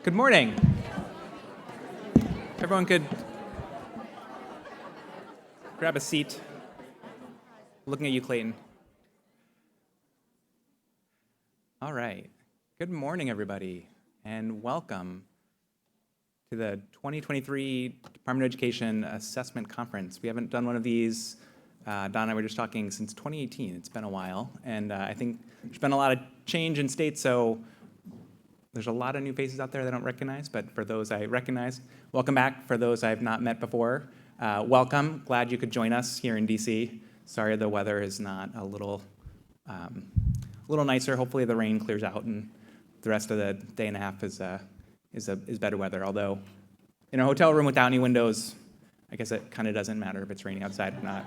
Good morning. Everyone could grab a seat. Looking at you, Clayton. All right. Good morning, everybody, and welcome to the 2023 Department of Education Assessment Conference. We haven't done one of these, Don and I were just talking, since 2018. It's been a while, and I think there's been a lot of change in states, so there's a lot of new faces out there that I don't recognize, but for those I recognize, welcome back. For those I've not met before, welcome. Glad you could join us here in DC. Sorry the weather is not a little nicer. Hopefully the rain clears out and the rest of the day and a half is better weather. Although in a hotel room without any windows, I guess it kind of doesn't matter if it's raining outside or not.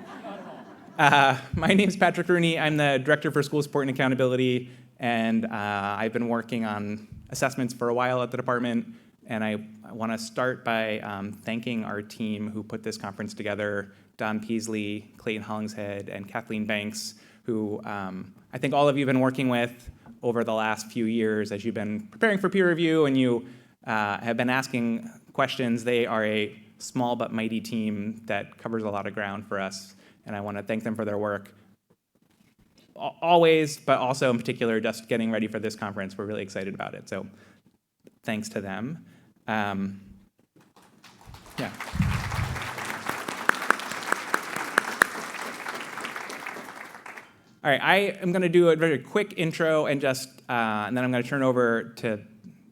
My name is Patrick Rooney. I'm the Director for School Support and Accountability, and I've been working on assessments for a while at the department. And I want to start by thanking our team who put this conference together, Don Peasley, Clayton Hollingshead, and Kathleen Banks, who I think all of you have been working with over the last few years as you've been preparing for peer review and you have been asking questions. They are a small but mighty team that covers a lot of ground for us, and I want to thank them for their work always, but also in particular just getting ready for this conference. We're really excited about it, so thanks to them. Yeah. All right, I am going to do a very quick intro and then I'm going to turn over to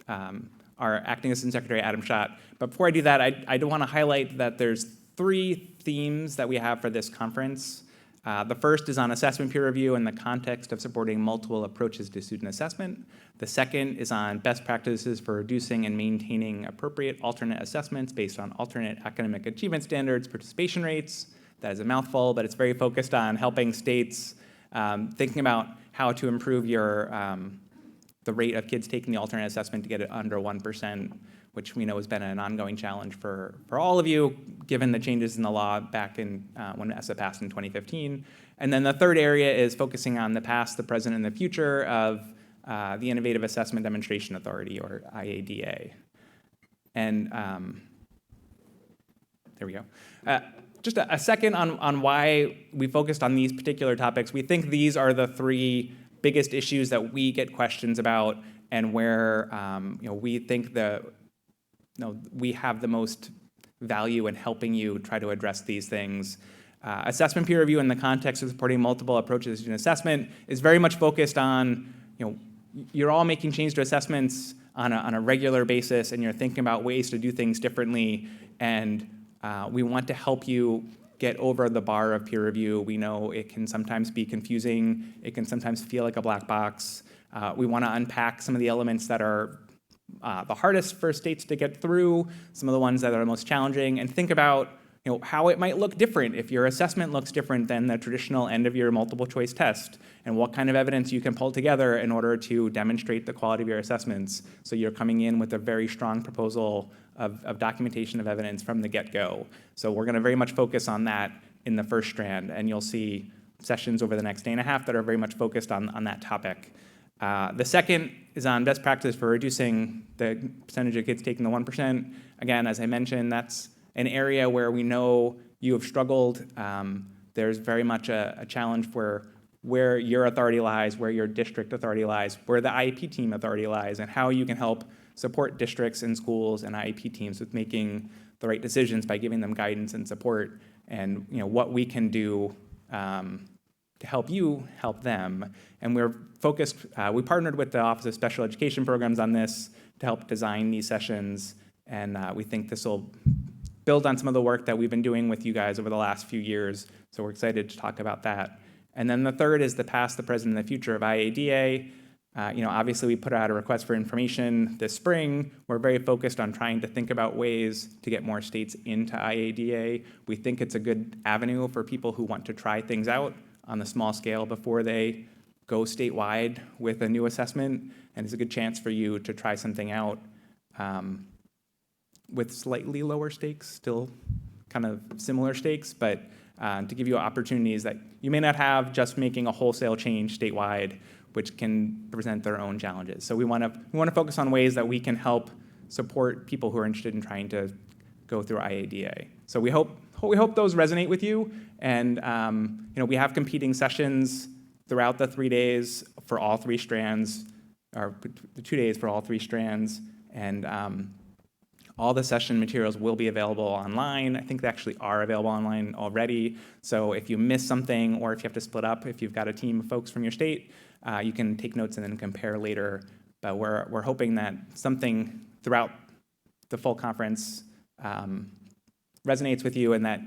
our Acting Assistant Secretary, Adam Schott. But before I do that, I do want to highlight that there's 3 themes that we have for this conference. The first is on assessment peer review in the context of supporting multiple approaches to student assessment. The second is on best practices for reducing and maintaining appropriate alternate assessments based on alternate academic achievement standards, participation rates. That is a mouthful, but it's very focused on helping states thinking about how to improve the rate of kids taking the alternate assessment to get it under 1%, which we know has been an ongoing challenge for all of you, given the changes in the law back in when SSA passed in 2015. And then the third area is focusing on the past, the present, and the future of the Innovative Assessment Demonstration Authority, or IADA. And there we go. Just a second on why we focused on these particular topics. We think these are the 3 biggest issues that we get questions about, and where we think we have the most value in helping you try to address these things. Assessment peer review in the context of supporting multiple approaches to student assessment is very much focused on, you're all making changes to assessments on a regular basis, and you're thinking about ways to do things differently, and we want to help you get over the bar of peer review. We know it can sometimes be confusing. It can sometimes feel like a black box. We want to unpack some of the elements that are the hardest for states to get through, some of the ones that are most challenging, and think about how it might look different if your assessment looks different than the traditional end of your multiple choice test, and what kind of evidence you can pull together in order to demonstrate the quality of your assessments. So you're coming in with a very strong proposal of documentation of evidence from the get-go. So we're going to very much focus on that in the first strand, and you'll see sessions over the next day and a half that are very much focused on that topic. The second is on best practice for reducing the percentage of kids taking the 1%. Again, as I mentioned, that's an area where we know you have struggled. There's very much a challenge for where your authority lies, where your district authority lies, where the IEP team authority lies, and how you can help support districts and schools and IEP teams with making the right decisions by giving them guidance and support, and what we can do to help you help them. And we're focused, we partnered with the Office of Special Education Programs on this to help design these sessions, and we think this will build on some of the work that we've been doing with you guys over the last few years, so we're excited to talk about that. And then the third is the past, the present, and the future of IADA. Obviously we put out a request for information this spring. We're very focused on trying to think about ways to get more states into IADA. We think it's a good avenue for people who want to try things out on the small scale before they go statewide with a new assessment, and it's a good chance for you to try something out with slightly lower stakes, still kind of similar stakes, but to give you opportunities that you may not have just making a wholesale change statewide, which can present their own challenges. So we want to focus on ways that we can help support people who are interested in trying to go through IADA. So we hope those resonate with you, and we have competing sessions throughout the 3 days for all 3 strands, or the 2 days for all 3 strands, and all the session materials will be available online. I think they actually are available online already. So if you miss something, or if you have to split up, if you've got a team of folks from your state, you can take notes and then compare later. But we're hoping that something throughout the full conference resonates with you, and that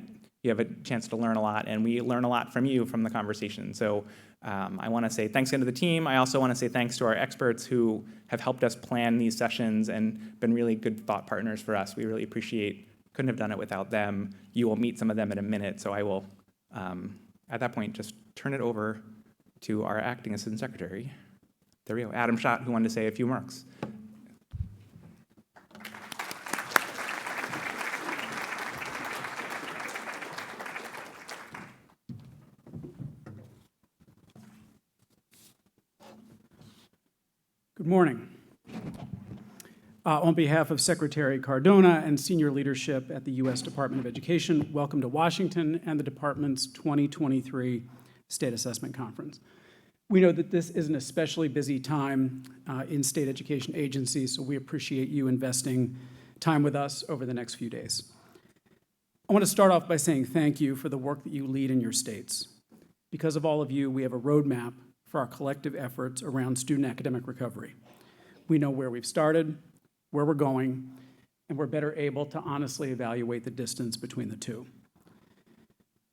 you have a chance to learn a lot, and we learn a lot from you from the conversation. So I want to say thanks again to the team. I also want to say thanks to our experts who have helped us plan these sessions and been really good thought partners for us. We really appreciate, couldn't have done it without them. You will meet some of them in a minute, so I will, at that point, just turn it over to our acting assistant secretary. There we go, Adam Schott, who wanted to say a few remarks. Good morning. On behalf of Secretary Cardona and senior leadership at the U.S. Department of Education, welcome to Washington and the department's 2023 State Assessment Conference. We know that this is an especially busy time in state education agencies, so we appreciate you investing time with us over the next few days. I want to start off by saying thank you for the work that you lead in your states. Because of all of you, we have a roadmap for our collective efforts around student academic recovery. We know where we've started, where we're going, and we're better able to honestly evaluate the distance between the two.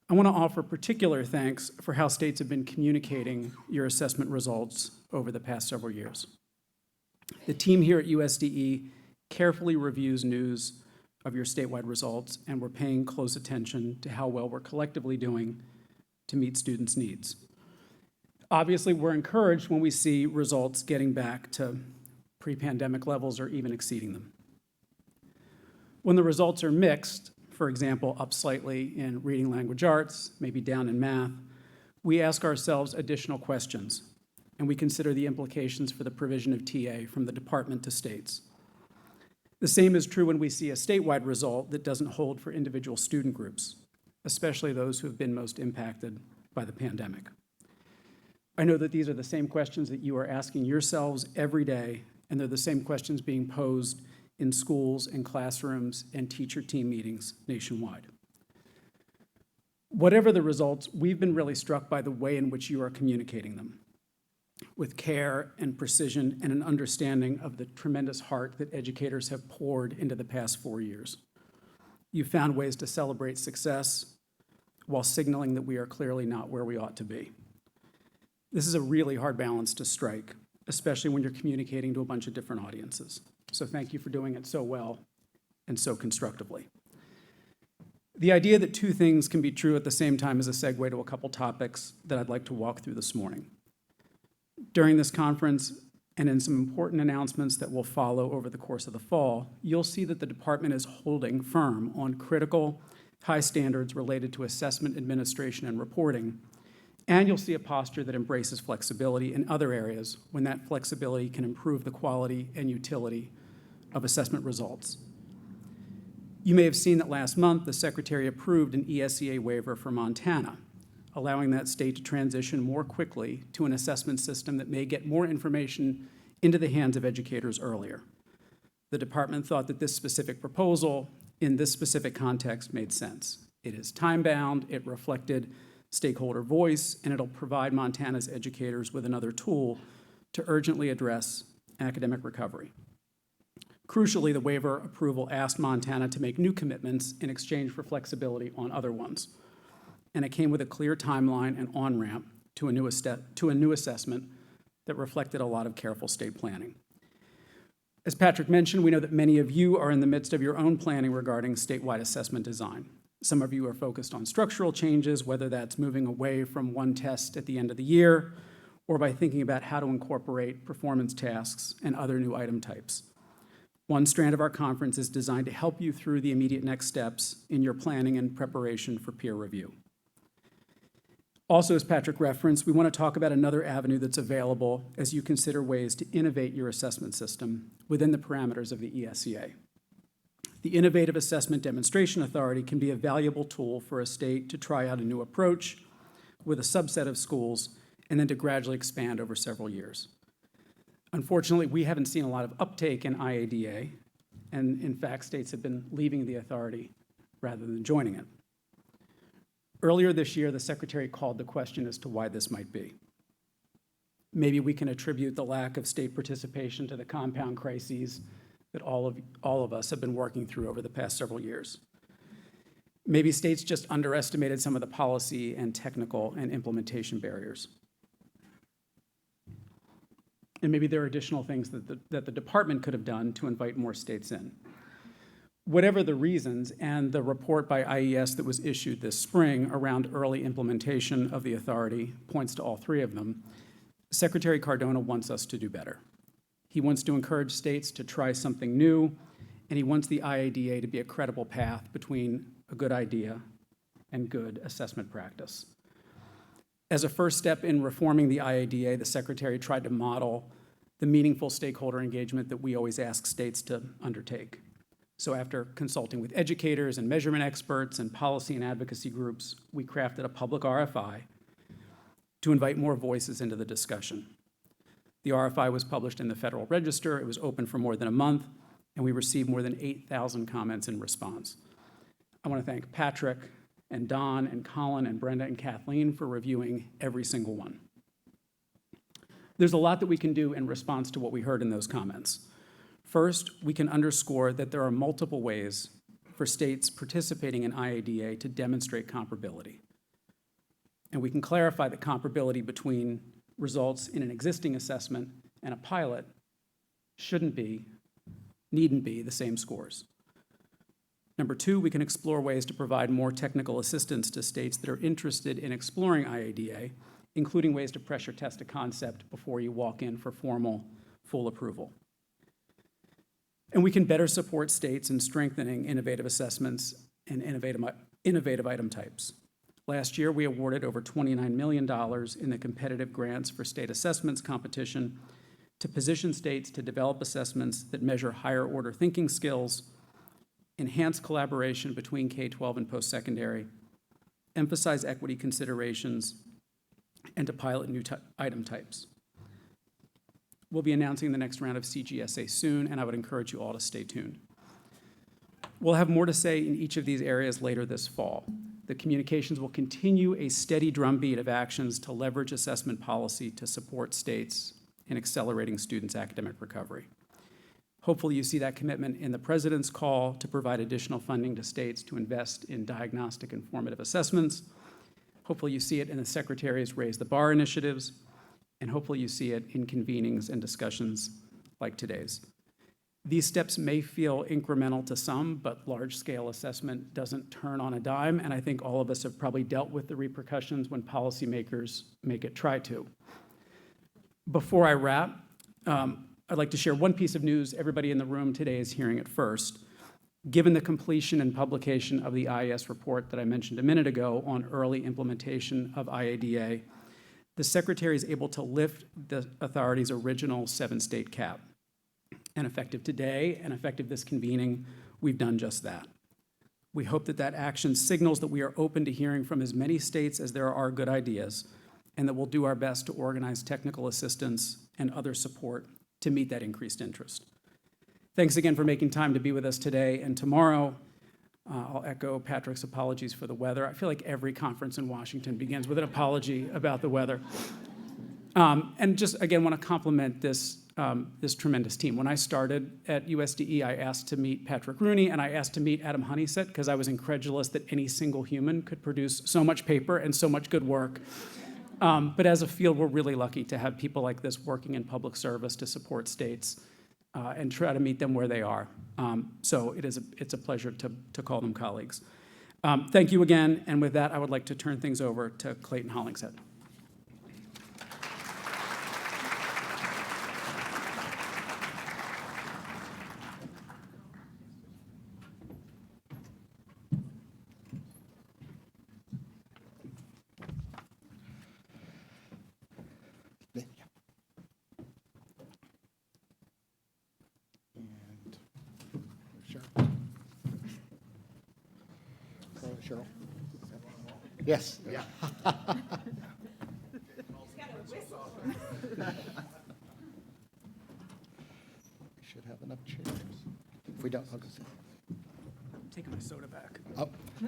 I want to offer particular thanks for how states have been communicating your assessment results over the past several years. The team here at USDE carefully reviews news of your statewide results, and we're paying close attention to how well we're collectively doing to meet students' needs. Obviously, we're encouraged when we see results getting back to pre-pandemic levels or even exceeding them. When the results are mixed, for example, up slightly in reading language arts, maybe down in math, we ask ourselves additional questions, and we consider the implications for the provision of TA from the department to states. The same is true when we see a statewide result that doesn't hold for individual student groups, especially those who have been most impacted by the pandemic. I know that these are the same questions that you are asking yourselves every day, and they're the same questions being posed in schools and classrooms and teacher team meetings nationwide. Whatever the results, we've been really struck by the way in which you are communicating them, with care and precision and an understanding of the tremendous heart that educators have poured into the past 4 years. You've found ways to celebrate success while signaling that we are clearly not where we ought to be. This is a really hard balance to strike, especially when you're communicating to a bunch of different audiences. So thank you for doing it so well and so constructively. The idea that two things can be true at the same time is a segue to a couple topics that I'd like to walk through this morning. During this conference, and in some important announcements that will follow over the course of the fall, you'll see that the department is holding firm on critical, high standards related to assessment, administration, and reporting. And you'll see a posture that embraces flexibility in other areas when that flexibility can improve the quality and utility of assessment results. You may have seen that last month, the Secretary approved an ESEA waiver for Montana, allowing that state to transition more quickly to an assessment system that may get more information into the hands of educators earlier. The department thought that this specific proposal, in this specific context, made sense. It is time-bound, it reflected stakeholder voice, and it'll provide Montana's educators with another tool to urgently address academic recovery. Crucially, the waiver approval asked Montana to make new commitments in exchange for flexibility on other ones. And it came with a clear timeline and on-ramp to a new assessment that reflected a lot of careful state planning. As Patrick mentioned, we know that many of you are in the midst of your own planning regarding statewide assessment design. Some of you are focused on structural changes, whether that's moving away from one test at the end of the year, or by thinking about how to incorporate performance tasks and other new item types. One strand of our conference is designed to help you through the immediate next steps in your planning and preparation for peer review. Also, as Patrick referenced, we want to talk about another avenue that's available as you consider ways to innovate your assessment system within the parameters of the ESEA. The Innovative Assessment Demonstration Authority can be a valuable tool for a state to try out a new approach with a subset of schools and then to gradually expand over several years. Unfortunately, we haven't seen a lot of uptake in IADA, and in fact, states have been leaving the authority rather than joining it. Earlier this year, the Secretary called the question as to why this might be. Maybe we can attribute the lack of state participation to the compound crises that all of us have been working through over the past several years. Maybe states just underestimated some of the policy and technical and implementation barriers. And maybe there are additional things that the department could have done to invite more states in. Whatever the reasons, and the report by IES that was issued this spring around early implementation of the authority points to all three of them, Secretary Cardona wants us to do better. He wants to encourage states to try something new, and he wants the IADA to be a credible path between a good idea and good assessment practice. As a first step in reforming the IADA, the Secretary tried to model the meaningful stakeholder engagement that we always ask states to undertake. So after consulting with educators and measurement experts and policy and advocacy groups, we crafted a public RFI to invite more voices into the discussion. The RFI was published in the Federal Register. It was open for more than a month, and we received more than 8,000 comments in response. I want to thank Patrick and Don and Colin and Brenda and Kathleen for reviewing every single one. There's a lot that we can do in response to what we heard in those comments. First, we can underscore that there are multiple ways for states participating in IADA to demonstrate comparability. And we can clarify that comparability between results in an existing assessment and a pilot needn't be the same scores. Number two, we can explore ways to provide more technical assistance to states that are interested in exploring IADA, including ways to pressure test a concept before you walk in for formal, full approval. And we can better support states in strengthening innovative assessments and innovative item types. Last year, we awarded over $29 million in the competitive grants for state assessments competition to position states to develop assessments that measure higher order thinking skills, enhance collaboration between K-12 and post-secondary, emphasize equity considerations, and to pilot new item types. We'll be announcing the next round of CGSA soon, and I would encourage you all to stay tuned. We'll have more to say in each of these areas later this fall. The communications will continue a steady drumbeat of actions to leverage assessment policy to support states in accelerating students' academic recovery. Hopefully you see that commitment in the President's call to provide additional funding to states to invest in diagnostic and formative assessments. Hopefully you see it in the Secretary's Raise the Bar initiatives, and hopefully you see it in convenings and discussions like today's. These steps may feel incremental to some, but large-scale assessment doesn't turn on a dime, and I think all of us have probably dealt with the repercussions when policymakers make it try to. Before I wrap, I'd like to share one piece of news everybody in the room today is hearing it first. Given the completion and publication of the IES report that I mentioned a minute ago on early implementation of IADA, the Secretary is able to lift the authority's original 7-state cap. And effective today and effective this convening, we've done just that. We hope that that action signals that we are open to hearing from as many states as there are good ideas, and that we'll do our best to organize technical assistance and other support to meet that increased interest. Thanks again for making time to be with us today and tomorrow. I'll echo Patrick's apologies for the weather. I feel like every conference in Washington begins with an apology about the weather. And just, again, want to compliment this tremendous team. When I started at USDE, I asked to meet Patrick Rooney, and I asked to meet Adam Honeysett because I was incredulous that any single human could produce so much paper and so much good work. But as a field, we're really lucky to have people like this working in public service to support states and try to meet them where they are. So it's a pleasure to call them colleagues. Thank you again, and with that, I would like to turn things over to Clayton Hollingshead. Cheryl? Yes. Yeah. We should have enough chairs. If we don't, I'll go sit. I'm taking my soda back. Oh, I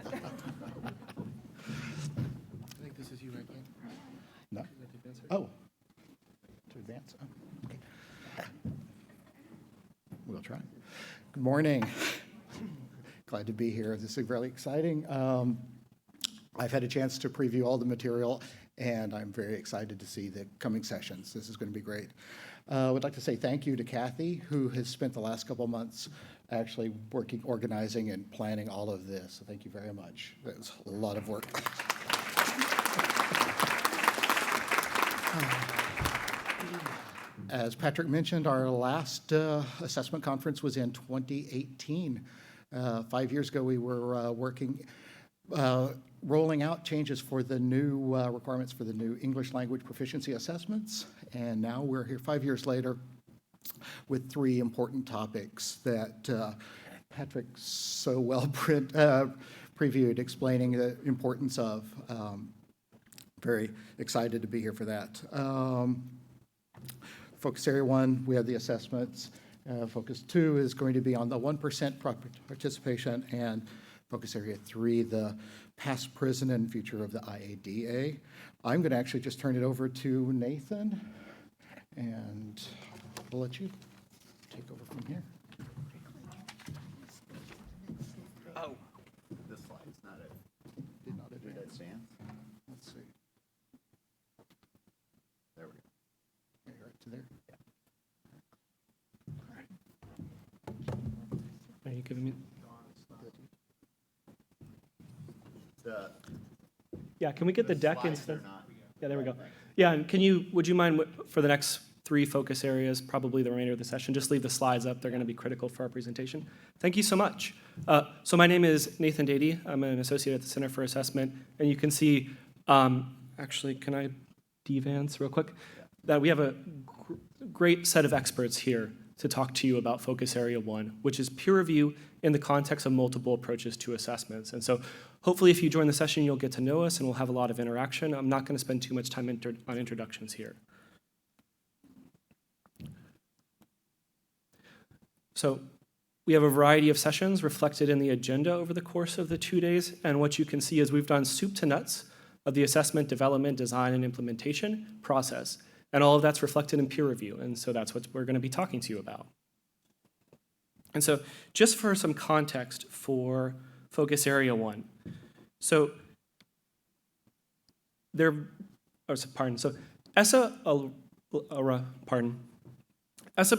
think this is you, right, Glenn? no. Oh. To advance. Oh, okay. We'll try. Good morning. Glad to be here. This is really exciting. I've had a chance to preview all the material, and I'm very excited to see the coming sessions. This is going to be great. I would like to say thank you to Kathy, who has spent the last couple of months actually working, organizing, and planning all of this. So thank you very much. It was a lot of work. As Patrick mentioned, our last assessment conference was in 2018. 5 years ago, we were rolling out changes for the new requirements for the new English language proficiency assessments. And now we're here 5 years later with three important topics that Patrick so well previewed, explaining the importance of. Very excited to be here for that. Focus Area 1, we have the assessments. Focus 2 is going to be on the 1% participation, and Focus Area 3, the past, present, and future of the IADA. I'm going to actually just turn it over to Nathan, and I'll let you take over from here. Oh. This slide's not it. Did not Where that stands? Let's see. There we go. Right to there. Are you giving me? The Yeah, can we get the deck slides instead? are not. Yeah, there we go. Yeah, and would you mind, for the next three focus areas, probably the remainder of the session, just leave the slides up. They're going to be critical for our presentation. Thank you so much. So my name is Nathan Dady. I'm an associate at the Center for Assessment. And you can see, actually, can I devance real quick? That we have a great set of experts here to talk to you about Focus Area 1, which is peer review in the context of multiple approaches to assessments. And so hopefully if you join the session, you'll get to know us and we'll have a lot of interaction. I'm not going to spend too much time on introductions here. So we have a variety of sessions reflected in the agenda over the course of the 2 days. And what you can see is we've done soup to nuts of the assessment, development, design, and implementation process. And all of that's reflected in peer review. And so that's what we're going to be talking to you about. And so just for some context for Focus Area 1. So ESSA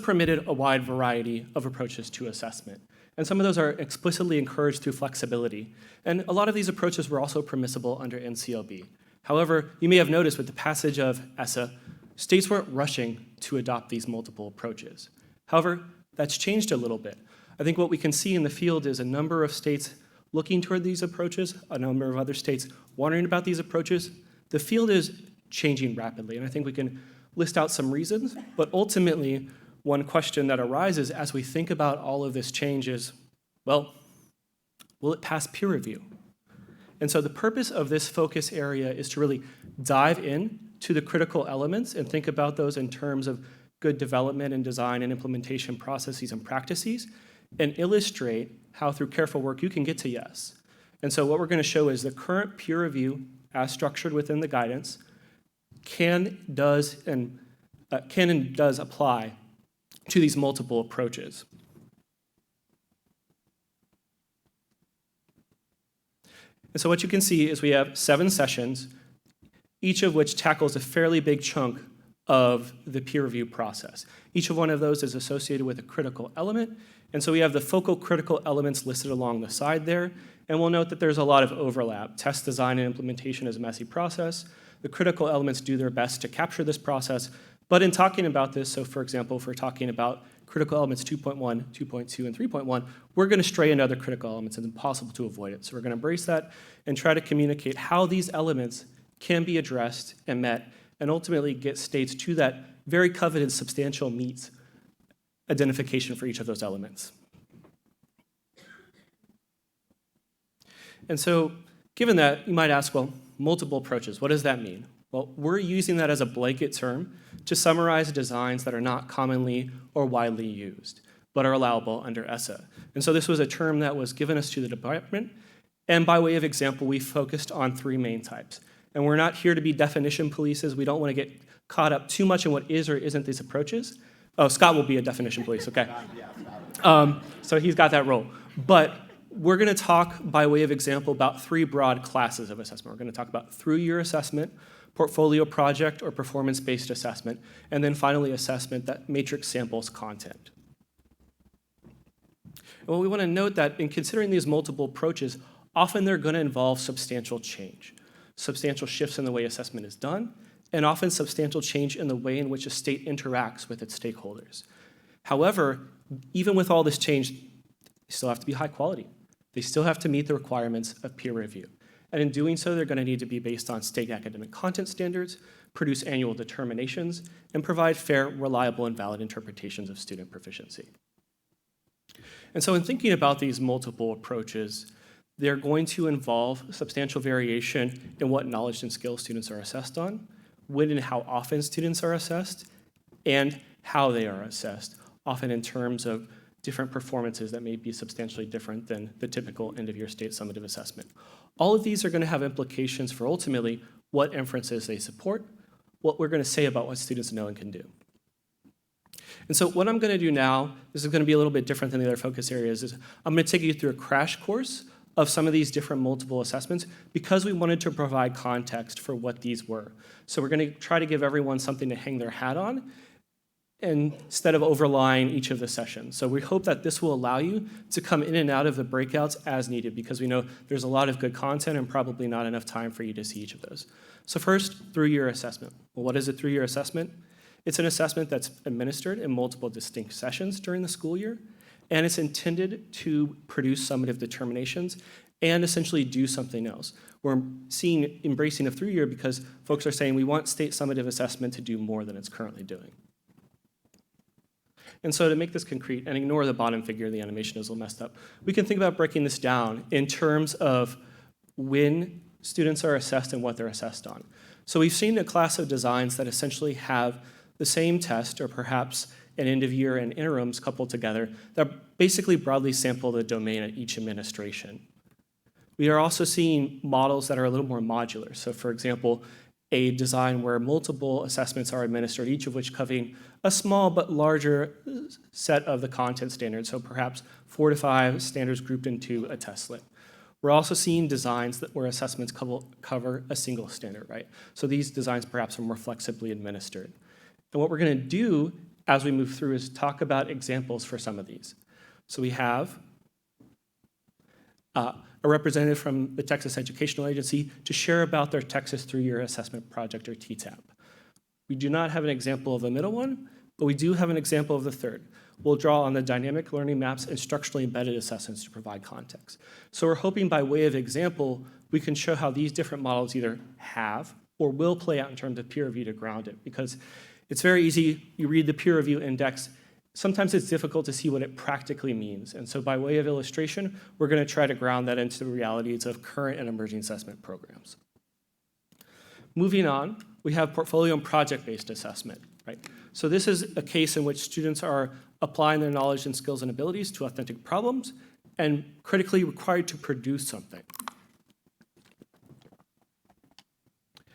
permitted a wide variety of approaches to assessment. And some of those are explicitly encouraged through flexibility. And a lot of these approaches were also permissible under NCLB. However, you may have noticed with the passage of ESSA, states weren't rushing to adopt these multiple approaches. However, that's changed a little bit. I think what we can see in the field is a number of states looking toward these approaches, a number of other states wondering about these approaches. The field is changing rapidly, and I think we can list out some reasons, but ultimately, one question that arises as we think about all of this change is, well, will it pass peer review? And so the purpose of this focus area is to really dive in to the critical elements and think about those in terms of good development and design and implementation processes and practices, and illustrate how through careful work you can get to yes. And so what we're going to show is the current peer review as structured within the guidance can and does apply to these multiple approaches. And so what you can see is we have 7 sessions, each of which tackles a fairly big chunk of the peer review process. Each of one of those is associated with a critical element, and so we have the focal critical elements listed along the side there, and we'll note that there's a lot of overlap. Test design and implementation is a messy process. The critical elements do their best to capture this process, but in talking about this, so for example, if we're talking about critical elements 2.1, 2.2, and 3.1, we're going to stray into other critical elements. It's impossible to avoid it. So we're going to embrace that and try to communicate how these elements can be addressed and met, and ultimately get states to that very coveted substantial meets identification for each of those elements. And so Given that, you might ask, well, multiple approaches, what does that mean? Well, we're using that as a blanket term to summarize designs that are not commonly or widely used, but are allowable under ESSA. And so this was a term that was given us to the department, and by way of example, we focused on 3 main types. And we're not here to be definition polices. We don't want to get caught up too much in what is or isn't these approaches. Oh, Scott will be a definition police, okay. So he's got that role. But we're going to talk, by way of example, about 3 broad classes of assessment. We're going to talk about through-year assessment, portfolio project or performance-based assessment, and then finally assessment that matrix samples content. And well, we want to note that in considering these multiple approaches, often they're going to involve substantial change, substantial shifts in the way assessment is done, and often substantial change in the way in which a state interacts with its stakeholders. However, even with all this change, they still have to be high quality. They still have to meet the requirements of peer review. And in doing so, they're going to need to be based on state academic content standards, produce annual determinations, and provide fair, reliable, and valid interpretations of student proficiency. And so in thinking about these multiple approaches, they're going to involve substantial variation in what knowledge and skills students are assessed on, when and how often students are assessed, and how they are assessed, often in terms of different performances that may be substantially different than the typical end-of-year state summative assessment. All of these are going to have implications for ultimately what inferences they support, what we're going to say about what students know and can do. And so what I'm going to do now, this is going to be a little bit different than the other focus areas, is I'm going to take you through a crash course of some of these different multiple assessments because we wanted to provide context for what these were. So we're going to try to give everyone something to hang their hat on instead of overlying each of the sessions. So we hope that this will allow you to come in and out of the breakouts as needed because we know there's a lot of good content and probably not enough time for you to see each of those. So first, through-year assessment. Well, what is a through-year assessment? It's an assessment that's administered in multiple distinct sessions during the school year, and it's intended to produce summative determinations and essentially do something else. We're seeing embracing of through-year because folks are saying we want state summative assessment to do more than it's currently doing. And so to make this concrete, and ignore the bottom figure, the animation is a little messed up, we can think about breaking this down in terms of when students are assessed and what they're assessed on. So we've seen a class of designs that essentially have the same test, or perhaps an end of year and interims coupled together, that basically broadly sample the domain at each administration. We are also seeing models that are a little more modular. So for example, a design where multiple assessments are administered, each of which covering a small but larger set of the content standards, so perhaps 4 to 5 standards grouped into a testlet. We're also seeing designs where assessments cover a single standard, right? So these designs perhaps are more flexibly administered. And what we're going to do as we move through is talk about examples for some of these. So we have a representative from the Texas Educational Agency to share about their Texas Through-Year Assessment Project, or TTAP. We do not have an example of the middle one, but we do have an example of the third. We'll draw on the dynamic learning maps and structurally embedded assessments to provide context. So we're hoping by way of example, we can show how these different models either have or will play out in terms of peer review to ground it, because it's very easy, you read the peer review index, sometimes it's difficult to see what it practically means. And so by way of illustration, we're going to try to ground that into the realities of current and emerging assessment programs. Moving on, we have portfolio and project-based assessment, right? So this is a case in which students are applying their knowledge and skills and abilities to authentic problems and critically required to produce something.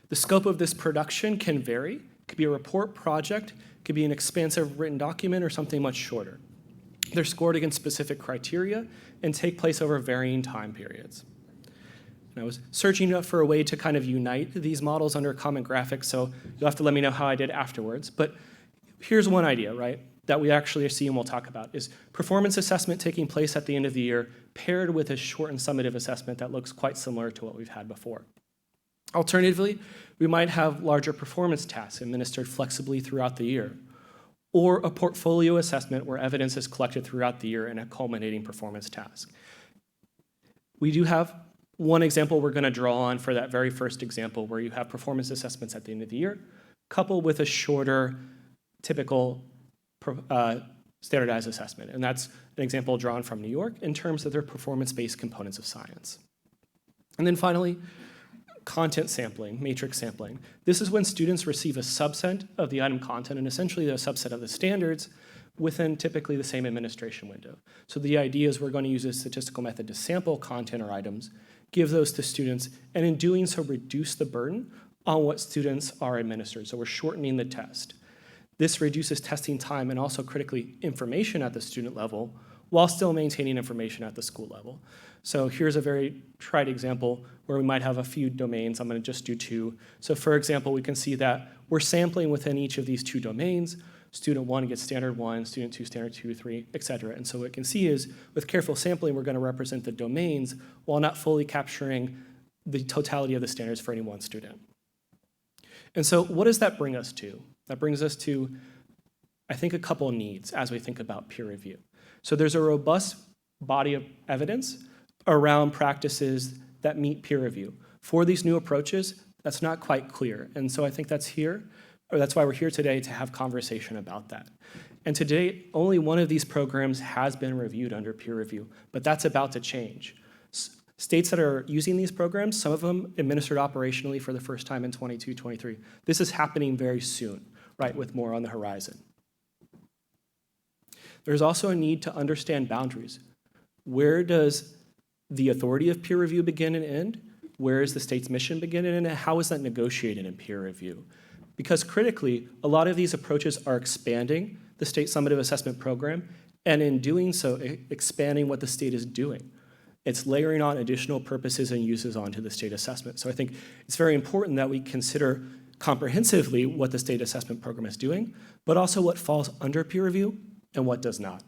The scope of this production can vary. It could be a report project, it could be an expansive written document, or something much shorter. They're scored against specific criteria and take place over varying time periods. And I was searching for a way to kind of unite these models under a common graphic, so you'll have to let me know how I did afterwards. But here's one idea, right, that we actually see and we'll talk about, is performance assessment taking place at the end of the year paired with a short and summative assessment that looks quite similar to what we've had before. Alternatively, we might have larger performance tasks administered flexibly throughout the year, or a portfolio assessment where evidence is collected throughout the year in a culminating performance task. We do have one example we're going to draw on for that very first example, where you have performance assessments at the end of the year, coupled with a shorter, typical standardized assessment. And that's an example drawn from New York in terms of their performance-based components of science. And then finally, content sampling, matrix sampling. This is when students receive a subset of the item content and essentially a subset of the standards within typically the same administration window. So the idea is we're going to use a statistical method to sample content or items, give those to students, and in doing so reduce the burden on what students are administered. So we're shortening the test. This reduces testing time and also critically information at the student level while still maintaining information at the school level. So here's a very tried example where we might have a few domains. I'm going to just do two. So for example, we can see that we're sampling within each of these two domains. Student 1 gets standard 1, student 2, standard 2, 3, et cetera. And so what we can see is with careful sampling, we're going to represent the domains while not fully capturing the totality of the standards for any one student. And so what does that bring us to? That brings us to, I think, a couple needs as we think about peer review. So there's a robust body of evidence around practices that meet peer review. For these new approaches, that's not quite clear. And so I think that's why we're here today to have conversation about that. And to date, only one of these programs has been reviewed under peer review, but that's about to change. States that are using these programs, some of them administered operationally for the first time in 22, 23. This is happening very soon, right, with more on the horizon. There's also a need to understand boundaries. Where does the authority of peer review begin and end? Where is the state's mission begin and end? And how is that negotiated in peer review? Because critically, a lot of these approaches are expanding the state summative assessment program, and in doing so, expanding what the state is doing. It's layering on additional purposes and uses onto the state assessment. So I think it's very important that we consider comprehensively what the state assessment program is doing, but also what falls under peer review and what does not.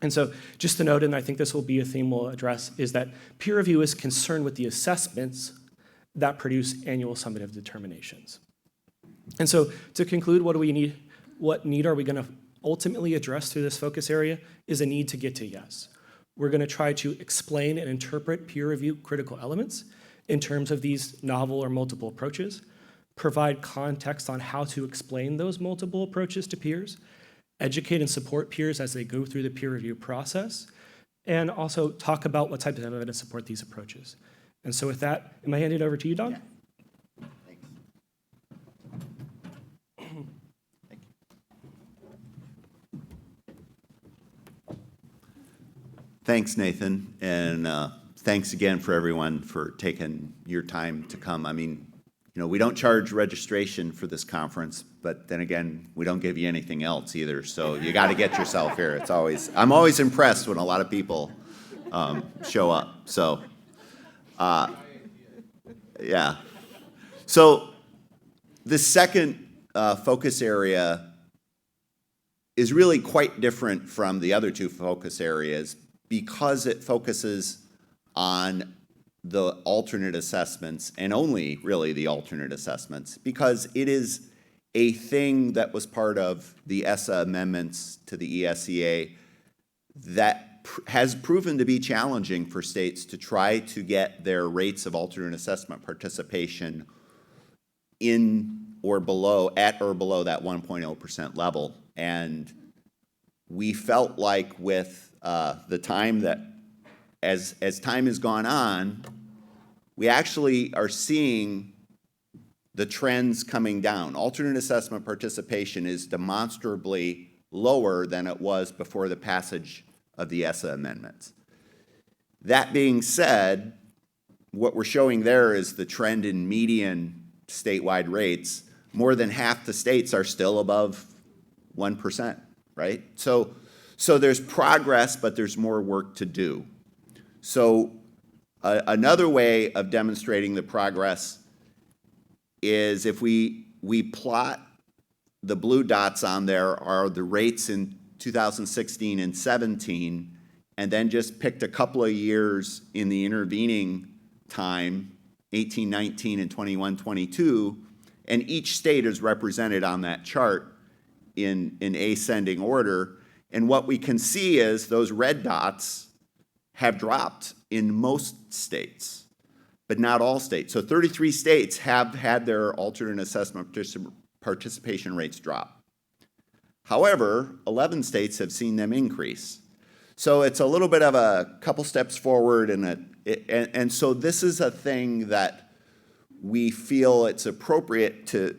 And so just to note, and I think this will be a theme we'll address, is that peer review is concerned with the assessments that produce annual summative determinations. And so to conclude, what do we need? What need are we going to ultimately address through this focus area is a need to get to yes. We're going to try to explain and interpret peer review critical elements in terms of these novel or multiple approaches, provide context on how to explain those multiple approaches to peers, educate and support peers as they go through the peer review process, and also talk about what type of evidence support these approaches. And so with that, am I handing it over to you, Don? Yeah. Thanks, Nathan, and thanks again for everyone for taking your time to come. I mean, you know, we don't charge registration for this conference, but then again, we don't give you anything else either, so you got to get yourself here. I'm always impressed when a lot of people show up, so, yeah. So the second focus area is really quite different from the other two focus areas because it focuses on the alternate assessments and only really the alternate assessments, because it is a thing that was part of the ESSA amendments to the ESEA that has proven to be challenging for states to try to get their rates of alternate assessment participation in or below, at or below that 1.0% level. And we felt like with the time that, as time has gone on, we actually are seeing the trends coming down. Alternate assessment participation is demonstrably lower than it was before the passage of the ESSA amendments. That being said, what we're showing there is the trend in median statewide rates. More than half the states are still above 1%, right? So there's progress, but there's more work to do. So another way of demonstrating the progress is if we plot the blue dots on there are the rates in 2016 and 17, and then just picked a couple of years in the intervening time, 18, 19, and 21, 22, and each state is represented on that chart in ascending order. And what we can see is those red dots have dropped in most states, but not all states. So 33 states have had their alternate assessment participation rates drop. However, 11 states have seen them increase. So it's a little bit of a couple steps forward, and so this is a thing that we feel it's appropriate to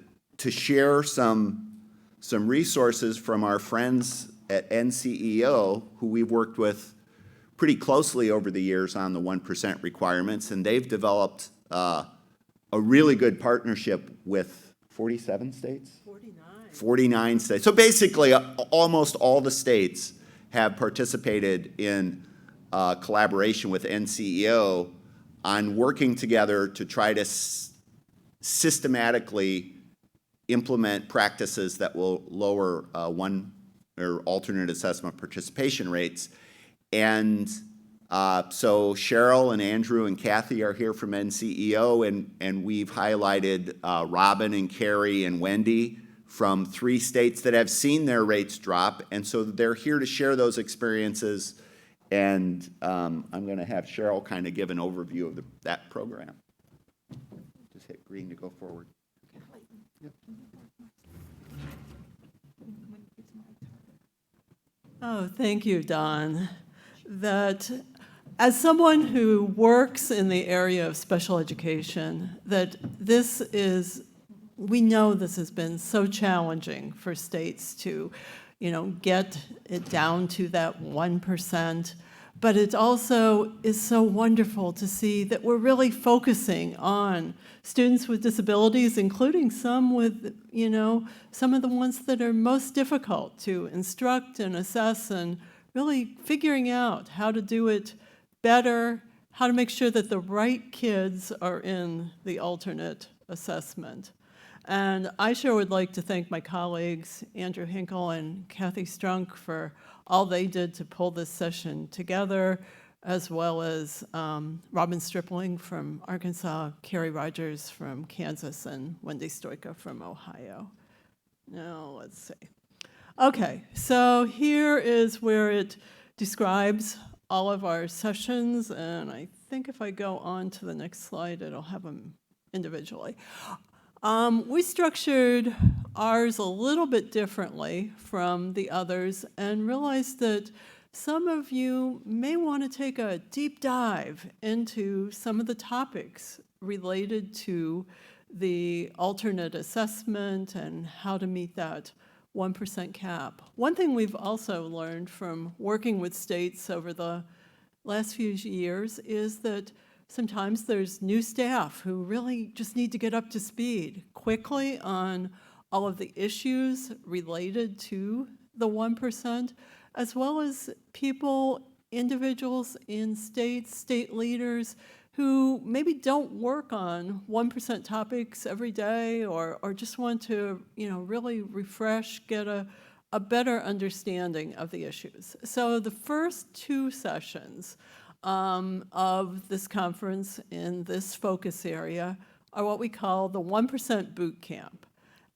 share some resources from our friends at NCEO, who we've worked with pretty closely over the years on the 1% requirements, and they've developed a really good partnership with 47 states? 49 states. So basically, almost all the states have participated in collaboration with NCEO on working together to try to systematically implement practices that will lower alternate assessment participation rates. And so Cheryl and Andrew and Kathy are here from NCEO, and we've highlighted Robin and Carrie and Wendy from 3 states that have seen their rates drop, and so they're here to share those experiences. And I'm going to have Cheryl kind of give an overview of that program. Just hit green to go forward. Yep. Oh, thank you, Don. That as someone who works in the area of special education, that we know this has been so challenging for states to, get it down to that 1%. But it also is so wonderful to see that we're really focusing on students with disabilities, including some with, some of the ones that are most difficult to instruct and assess, and really figuring out how to do it better, how to make sure that the right kids are in the alternate assessment. And I sure would like to thank my colleagues, Andrew Hinkle and Kathy Strunk, for all they did to pull this session together, as well as Robin Stripling from Arkansas, Carrie Rogers from Kansas, and Wendy Stoika from Ohio. Now, let's see. Okay, so here is where it describes all of our sessions, and I think if I go on to the next slide, it'll have them individually. We structured ours a little bit differently from the others and realized that some of you may want to take a deep dive into some of the topics related to the alternate assessment and how to meet that 1% cap. One thing we've also learned from working with states over the last few years is that sometimes there's new staff who really just need to get up to speed quickly on all of the issues related to the 1%, as well as individuals in states, state leaders who maybe don't work on 1% topics every day, or just want to, really refresh, get a better understanding of the issues. So the first 2 sessions of this conference in this focus area are what we call the 1% boot camp.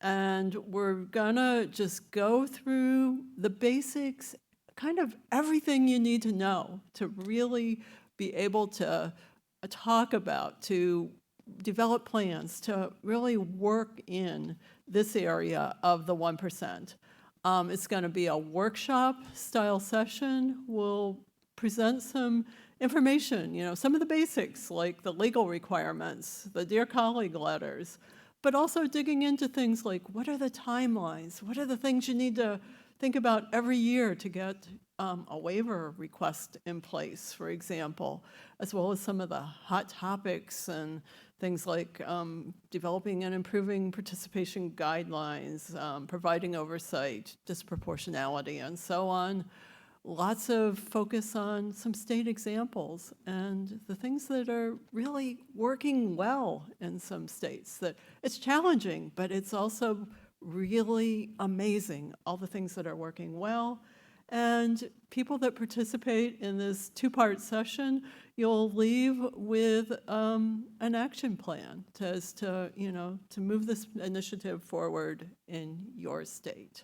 And we're gonna just go through the basics, kind of everything you need to know to really be able to talk about, to develop plans, to really work in this area of the 1%. It's gonna be a workshop style session. We'll present some information, some of the basics like the legal requirements, the Dear Colleague letters, but also digging into things like what are the timelines? What are the things you need to think about every year to get a waiver request in place, for example, as well as some of the hot topics and things like developing and improving participation guidelines, providing oversight, disproportionality, and so on. Lots of focus on some state examples and the things that are really working well in some states. That it's challenging, but it's also really amazing, all the things that are working well. And people that participate in this 2-part session, you'll leave with an action plan to move this initiative forward in your state.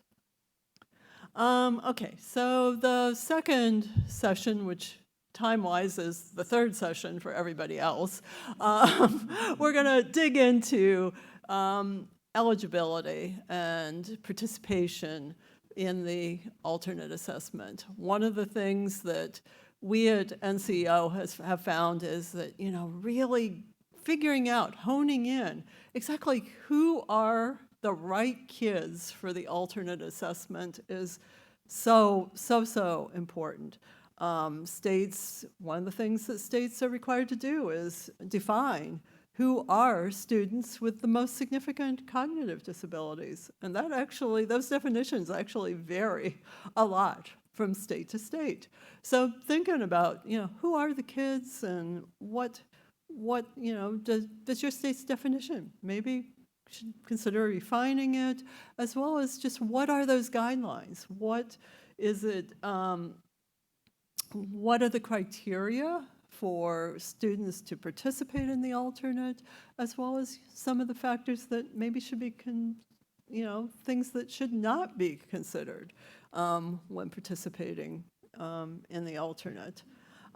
Okay, so the second session, which time-wise is the 3rd session for everybody else, we're gonna dig into eligibility and participation, in the alternate assessment. One of the things that we at NCO have found is that, really figuring out, honing in exactly who are the right kids for the alternate assessment is so important. One of the things that states are required to do is define who are students with the most significant cognitive disabilities. And those definitions actually vary a lot from state to state. So thinking about, who are the kids and what does your state's definition? Maybe should consider refining it, as well as just what are those guidelines? What is it, what are the criteria for students to participate in the alternate, as well as some of the factors that maybe should be, things that should not be considered when participating in the alternate.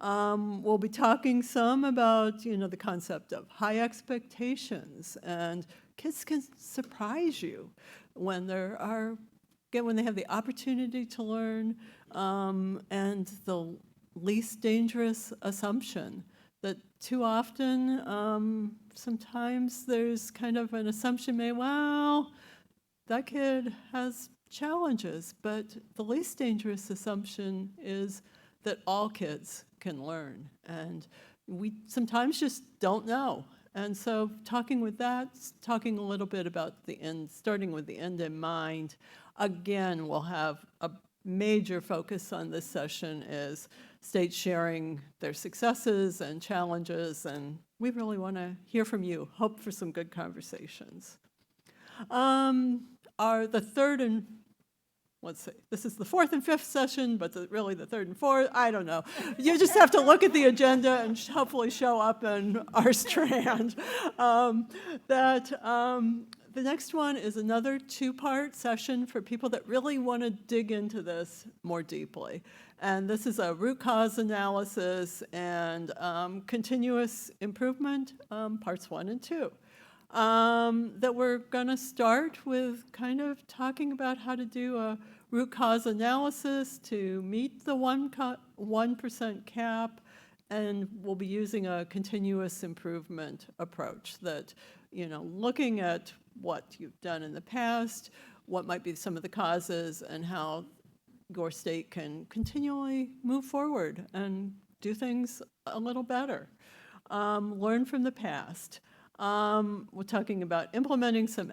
We'll be talking some about, the concept of high expectations, and kids can surprise you when when they have the opportunity to learn, and the least dangerous assumption that too often, sometimes there's kind of an assumption made, well, that kid has challenges, but the least dangerous assumption is that all kids can learn, and we sometimes just don't know. And so talking a little bit about the end, starting with the end in mind, again, we'll have a major focus on this session is states sharing their successes and challenges, and we really want to hear from you, hope for some good conversations. This is the fourth and fifth session, but really the third and fourth, I don't know. You just have to look at the agenda and hopefully show up in our strand. The next one is another two-part session for people that really want to dig into this more deeply. And this is a root cause analysis and continuous improvement, parts 1 and 2. That we're going to start with kind of talking about how to do a root cause analysis to meet the 1% cap, and we'll be using a continuous improvement approach that, looking at what you've done in the past, what might be some of the causes, and how your state can continually move forward and do things a little better. Learn from the past. We're talking about implementing some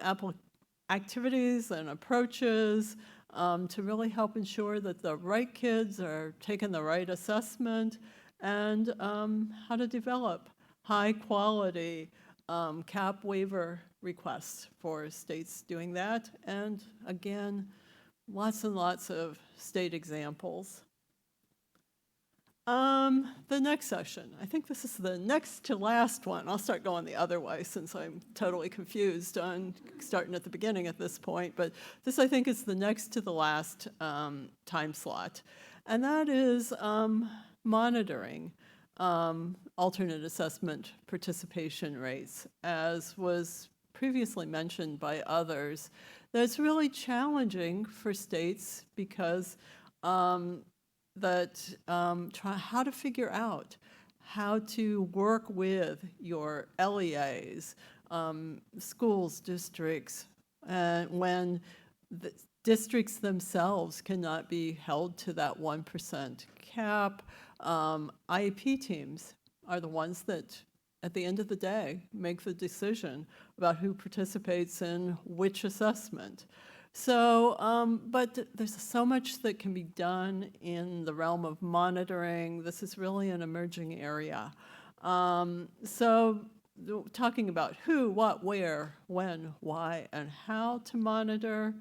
activities and approaches to really help ensure that the right kids are taking the right assessment, and how to develop high-quality cap waiver requests for states doing that. And again, lots and lots of state examples. The next session, I think this is the next to last one. I'll start going the other way since I'm totally confused on starting at the beginning at this point, but this I think is the next to the last time slot. And that is monitoring alternate assessment participation rates. As was previously mentioned by others, that's really challenging for states because how to figure out how to work with your LEAs, schools, districts, when the districts themselves cannot be held to that 1% cap. IEP teams are the ones that, at the end of the day, make the decision about who participates in which assessment. So, but there's so much that can be done in the realm of monitoring. This is really an emerging area. So talking about who, what, where, when, why, and how to monitor,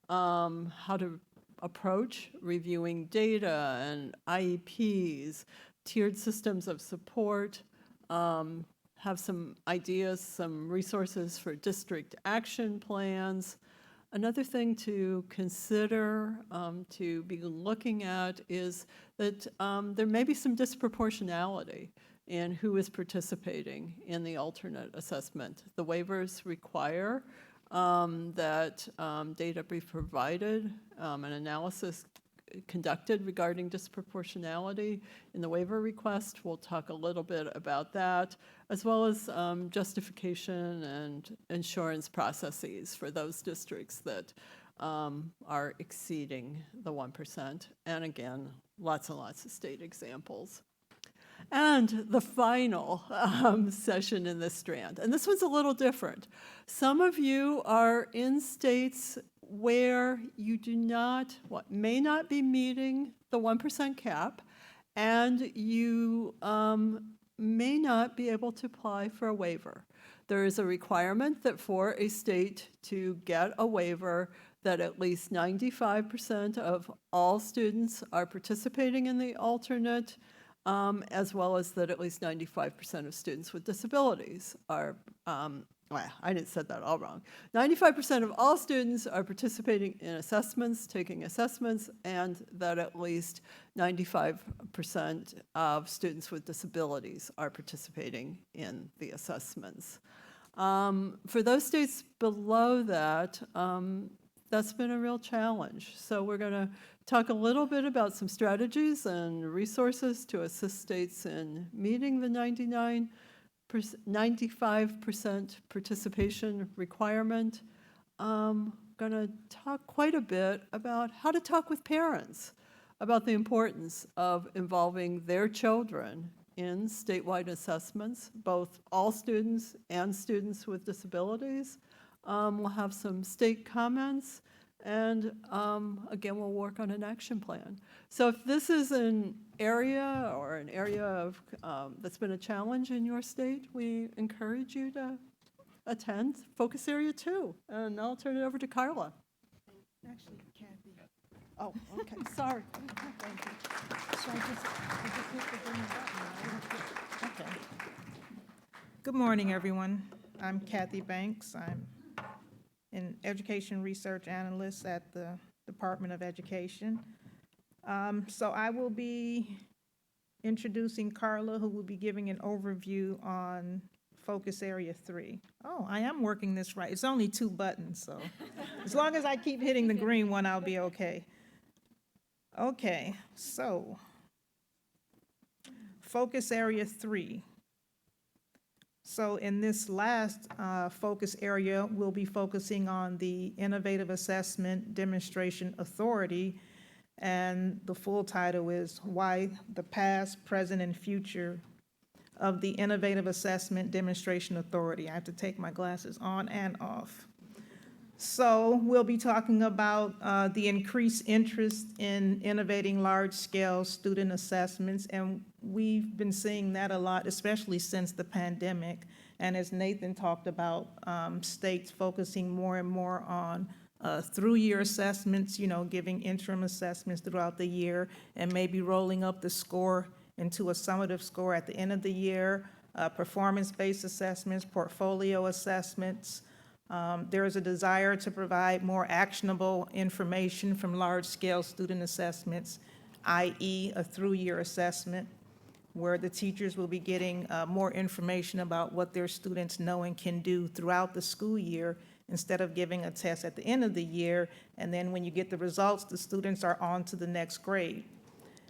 how to approach reviewing data and IEPs, tiered systems of support, have some ideas, some resources for district action plans. Another thing to consider, to be looking at, is that there may be some disproportionality in who is participating in the alternate assessment. The waivers require that data be provided, an analysis conducted regarding disproportionality in the waiver request. We'll talk a little bit about that, as well as justification and insurance processes for those districts that are exceeding the 1%. And again, lots and lots of state examples. And the final session in this strand, and this one's a little different. Some of you are in states where you do not, may not be meeting the 1% cap, and you may not be able to apply for a waiver. There is a requirement that for a state to get a waiver, that at least 95% of all students are participating in the alternate, as well as that at least 95% of students with disabilities are, I didn't say that all wrong. 95% of all students are participating in assessments, taking assessments, and that at least 95% of students with disabilities are participating in the assessments. For those states below that, that's been a real challenge. So we're going to talk a little bit about some strategies and resources to assist states in meeting the 95% participation requirement. Going to talk quite a bit about how to talk with parents about the importance of involving their children in statewide assessments, both all students and students with disabilities. We'll have some state comments, and again, we'll work on an action plan. So if this is an area of that's been a challenge in your state, we encourage you to attend Focus Area 2. And I'll turn it over to Carla. Actually, Kathy. Oh, okay, sorry. So I just hit the green button, right? Okay. Good morning, everyone. I'm Kathy Banks. I'm an education research analyst at the Department of Education. So I will be introducing Carla, who will be giving an overview on Focus Area 3. Oh, I am working this right. It's only 2 buttons, so as long as I keep hitting the green one, I'll be okay. Okay, so Focus Area 3. So in this last focus area, we'll be focusing on the Innovative Assessment Demonstration Authority, and the full title is Why the Past, Present, and Future of the Innovative Assessment Demonstration Authority. I have to take my glasses on and off. So we'll be talking about the increased interest in innovating large-scale student assessments, and we've been seeing that a lot, especially since the pandemic. And as Nathan talked about, states focusing more and more on through-year assessments, giving interim assessments throughout the year, and maybe rolling up the score into a summative score at the end of the year, performance-based assessments, portfolio assessments. There is a desire to provide more actionable information from large-scale student assessments, i.e. a through-year assessment, where the teachers will be getting more information about what their students know and can do throughout the school year, instead of giving a test at the end of the year, and then when you get the results, the students are on to the next grade.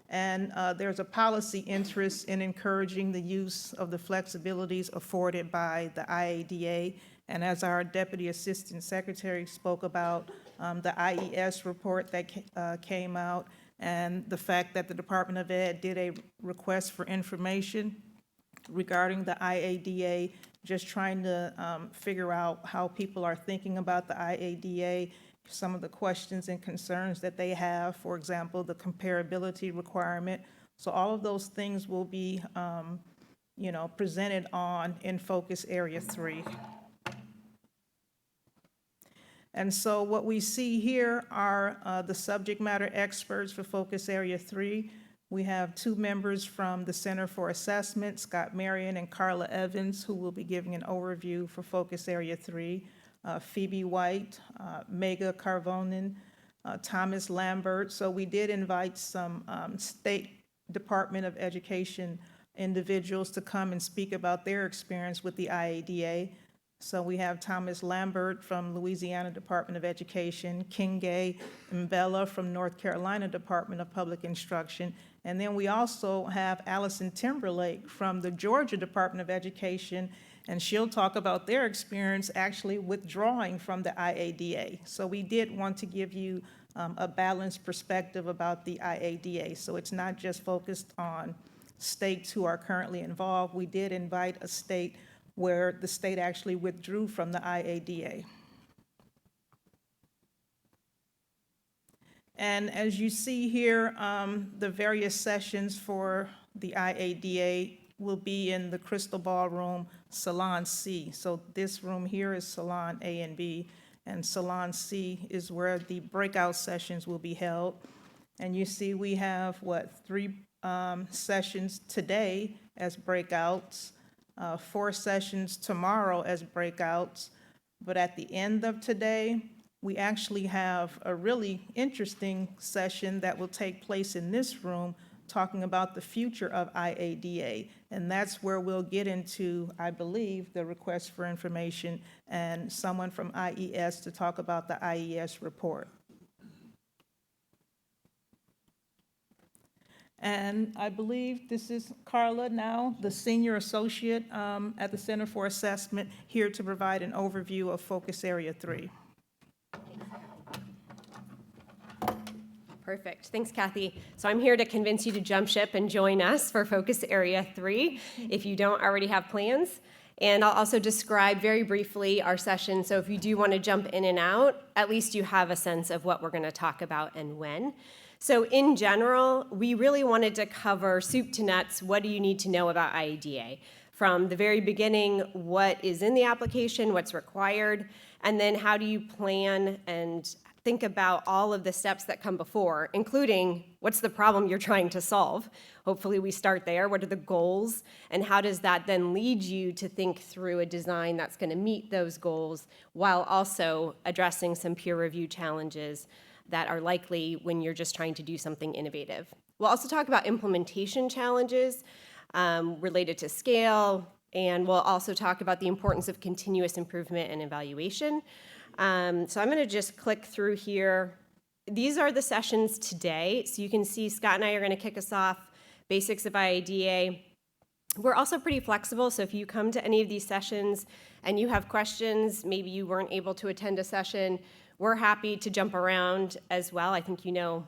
And there's a policy interest in encouraging the use of the flexibilities afforded by the IADA. And as our Deputy Assistant Secretary spoke about, the IES report that came out, and the fact that the Department of Ed did a request for information regarding the IADA, just trying to figure out how people are thinking about the IADA, some of the questions and concerns that they have, for example, the comparability requirement. So all of those things will be, presented in Focus Area 3. And so what we see here are the subject matter experts for Focus Area 3. We have 2 members from the Center for Assessment, Scott Marion and Carla Evans, who will be giving an overview for Focus Area 3. Phoebe White, Mega Carvonen, Thomas Lambert. So we did invite some State Department of Education individuals to come and speak about their experience with the IADA. So we have Thomas Lambert from Louisiana Department of Education, Kingay Mbella from North Carolina Department of Public Instruction, and then we also have Allison Timberlake from the Georgia Department of Education, and she'll talk about their experience actually withdrawing from the IADA. So we did want to give you a balanced perspective about the IADA. So it's not just focused on states who are currently involved. We did invite a state where the state actually withdrew from the IADA. And as you see here, the various sessions for the IADA will be in the Crystal Ballroom, Salon C. So this room here is Salon A and B, and Salon C is where the breakout sessions will be held. And you see we have, 3 sessions today as breakouts, 4 sessions tomorrow as breakouts, but at the end of today, we actually have a really interesting session that will take place in this room talking about the future of IADA, and that's where we'll get into, I believe, the request for information and someone from IES to talk about the IES report. And I believe this is Carla now, the Senior Associate at the Center for Assessment, here to provide an overview of Focus Area 3. Perfect. Thanks, Kathy. So I'm here to convince you to jump ship and join us for Focus Area 3 if you don't already have plans. And I'll also describe very briefly our session, so if you do want to jump in and out, at least you have a sense of what we're going to talk about and when. So in general, we really wanted to cover soup to nuts, what do you need to know about IADA? From the very beginning, what is in the application, what's required, and then how do you plan and think about all of the steps that come before, including what's the problem you're trying to solve. Hopefully we start there. What are the goals? And how does that then lead you to think through a design that's going to meet those goals while also addressing some peer review challenges that are likely when you're just trying to do something innovative. We'll also talk about implementation challenges related to scale, and we'll also talk about the importance of continuous improvement and evaluation. So I'm going to just click through here. These are the sessions today. So you can see Scott and I are going to kick us off, basics of IADA. We're also pretty flexible, so if you come to any of these sessions and you have questions, maybe you weren't able to attend a session, we're happy to jump around as well. I think you know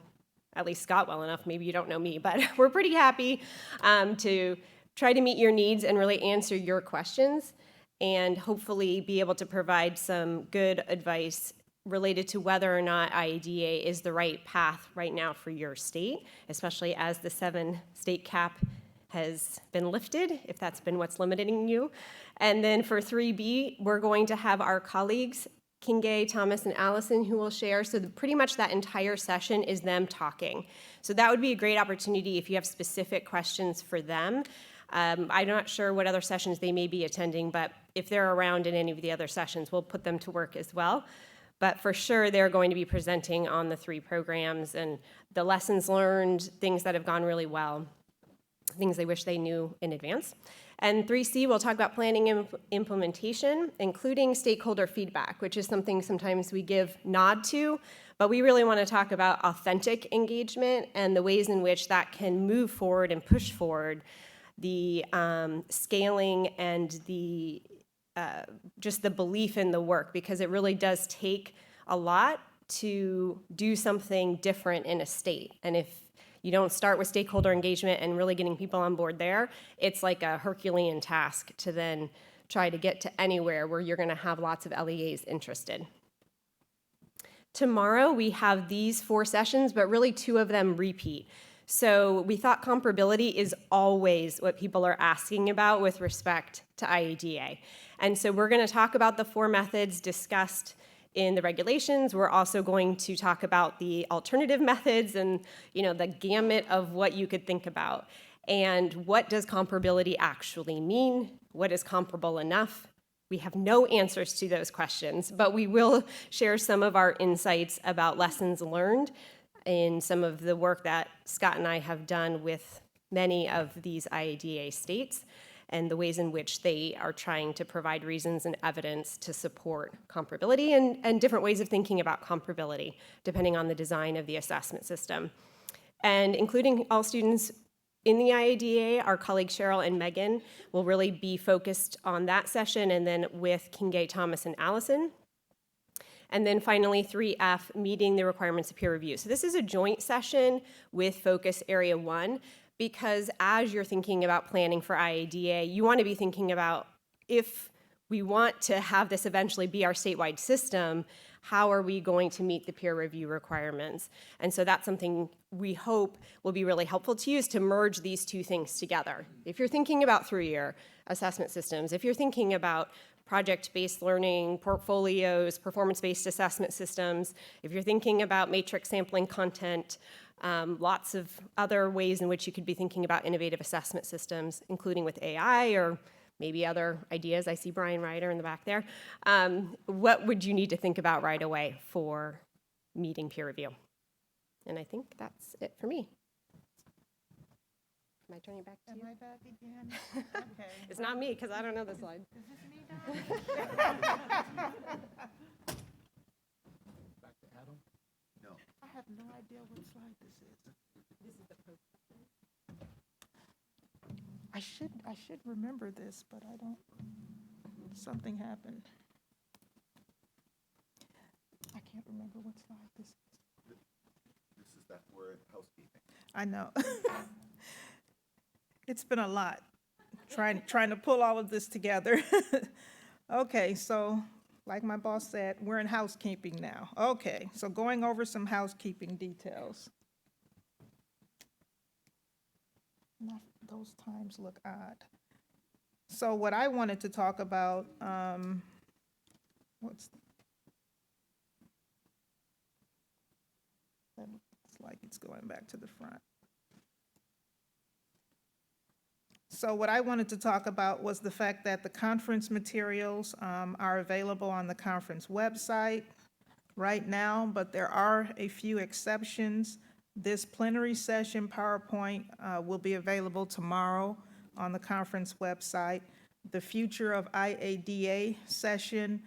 at least Scott well enough. Maybe you don't know me, but we're pretty happy to try to meet your needs and really answer your questions, and hopefully be able to provide some good advice related to whether or not IADA is the right path right now for your state, especially as the 7-state cap has been lifted, if that's been what's limiting you. And then for 3B, we're going to have our colleagues, Kingay, Thomas, and Allison, who will share. So pretty much that entire session is them talking. So that would be a great opportunity if you have specific questions for them. I'm not sure what other sessions they may be attending, but if they're around in any of the other sessions, we'll put them to work as well. But for sure, they're going to be presenting on the 3 programs and the lessons learned, things that have gone really well, things they wish they knew in advance. And 3C, we'll talk about planning and implementation, including stakeholder feedback, which is something sometimes we give nod to, but we really want to talk about authentic engagement and the ways in which that can move forward and push forward the scaling and the just the belief in the work, because it really does take a lot to do something different in a state. And if you don't start with stakeholder engagement and really getting people on board there, it's like a Herculean task to then try to get to anywhere where you're going to have lots of LEAs interested. Tomorrow we have these 4 sessions, but really 2 of them repeat. So we thought comparability is always what people are asking about with respect to IADA. And so we're going to talk about the 4 methods discussed in the regulations. We're also going to talk about the alternative methods and, the gamut of what you could think about. And what does comparability actually mean? What is comparable enough? We have no answers to those questions, but we will share some of our insights about lessons learned in some of the work that Scott and I have done with many of these IADA states. and the ways in which they are trying to provide reasons and evidence to support comparability and different ways of thinking about comparability, depending on the design of the assessment system. And including all students in the IADA, our colleagues Cheryl and Megan will really be focused on that session, and then with Kingay, Thomas, and Allison. And then finally, 3F, meeting the requirements of peer review. So this is a joint session with Focus Area 1, because as you're thinking about planning for IADA, you want to be thinking about, if we want to have this eventually be our statewide system, how are we going to meet the peer review requirements? And so that's something we hope will be really helpful to you, is to merge these two things together. If you're thinking about three-year assessment systems, if you're thinking about project-based learning, portfolios, performance-based assessment systems, if you're thinking about matrix sampling content, lots of other ways in which you could be thinking about innovative assessment systems, including with AI or maybe other ideas. I see Brian Ryder in the back there. What would you need to think about right away for meeting peer review? And I think that's it for me. Am I turning back to you? Am I back again? Okay. It's not me, because I don't know the slide. Is this me now? Back to Adam. No. I have no idea what slide this is. I should remember this, but I don't. Something happened. I can't remember what slide this is. This is that word housekeeping. I know. It's been a lot, trying to pull all of this together. Okay, so like my boss said, we're in housekeeping now. Okay, so going over some housekeeping details. Those times look odd. So what I wanted to talk about, that looks like it's going back to the front. So what I wanted to talk about was the fact that the conference materials are available on the conference website right now, but there are a few exceptions. This plenary session PowerPoint will be available tomorrow on the conference website. The Future of IADA session,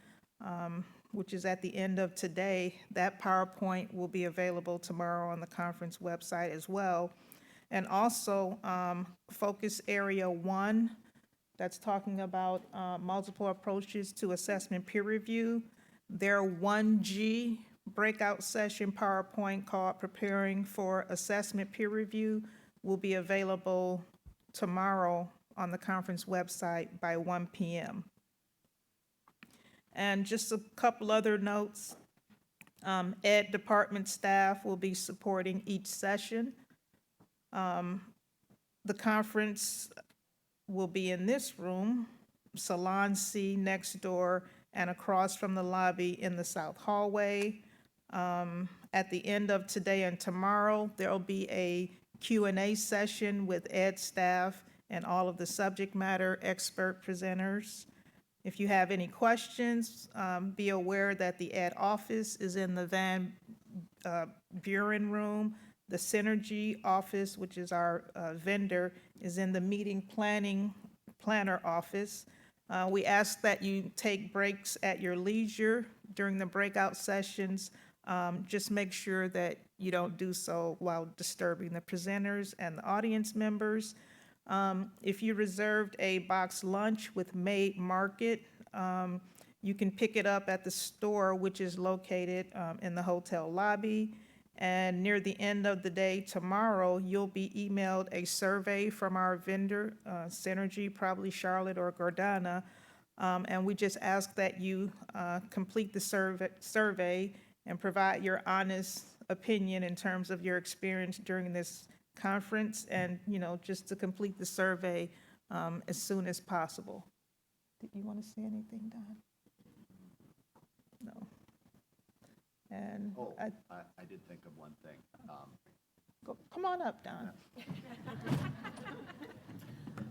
which is at the end of today, that PowerPoint will be available tomorrow on the conference website as well. And also, Focus Area 1, that's talking about multiple approaches to assessment peer review. Their 1G breakout session PowerPoint called Preparing for Assessment Peer Review will be available tomorrow on the conference website by 1 p.m. And just a couple other notes. Ed department staff will be supporting each session. The conference will be in this room, Salon C next door, and across from the lobby in the south hallway. At the end of today and tomorrow, there will be a Q&A session with Ed staff and all of the subject matter expert presenters. If you have any questions, be aware that the Ed office is in the Van Buren room. The Synergy office, which is our vendor, is in the meeting planner office. We ask that you take breaks at your leisure during the breakout sessions. Just make sure that you don't do so while disturbing the presenters and the audience members. If you reserved a box lunch with Made Market, you can pick it up at the store, which is located in the hotel lobby. And near the end of the day tomorrow, you'll be emailed a survey from our vendor, Synergy, probably Charlotte or Gordana. And we just ask that you complete the survey and provide your honest opinion in terms of your experience during this conference, and just to complete the survey as soon as possible. Did you want to say anything, Don? No. And I did think of one thing. come on up, Don.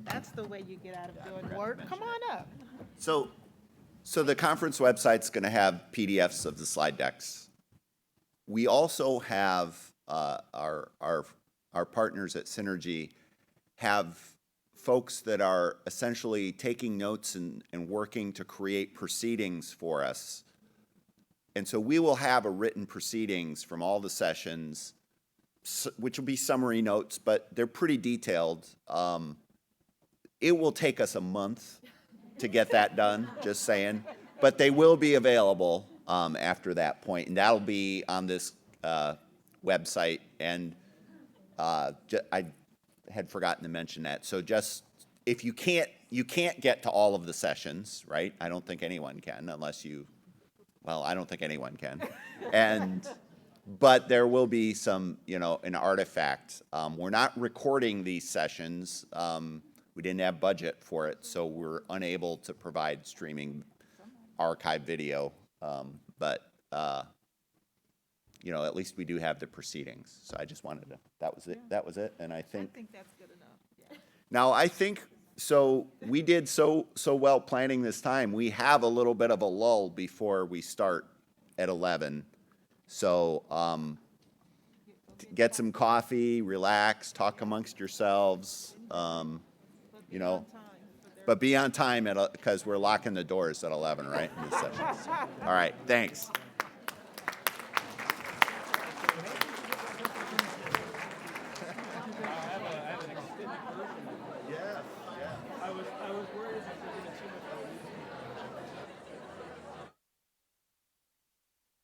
That's the way you get out of doing work. Come on up. So the conference website's going to have PDFs of the slide decks. We also have our partners at Synergy have folks that are essentially taking notes and working to create proceedings for us. And so we will have a written proceedings from all the sessions, which will be summary notes, but they're pretty detailed. It will take us a month to get that done, just saying. But they will be available after that point, and that'll be on this website. And I had forgotten to mention that. So just, if you can't get to all of the sessions, right? I don't think anyone can unless you, well, I don't think anyone can. But there will be some, an artifact. We're not recording these sessions. We didn't have budget for it, so we're unable to provide streaming archive video. But at least we do have the proceedings. So I just wanted to, that was it. That was it. And I think that's good enough, yeah. now I think, so we did so well planning this time. We have a little bit of a lull before we start at 11. So get some coffee, relax, talk amongst yourselves, but be on time because we're locking the doors at 11, right? In this session. All right, thanks.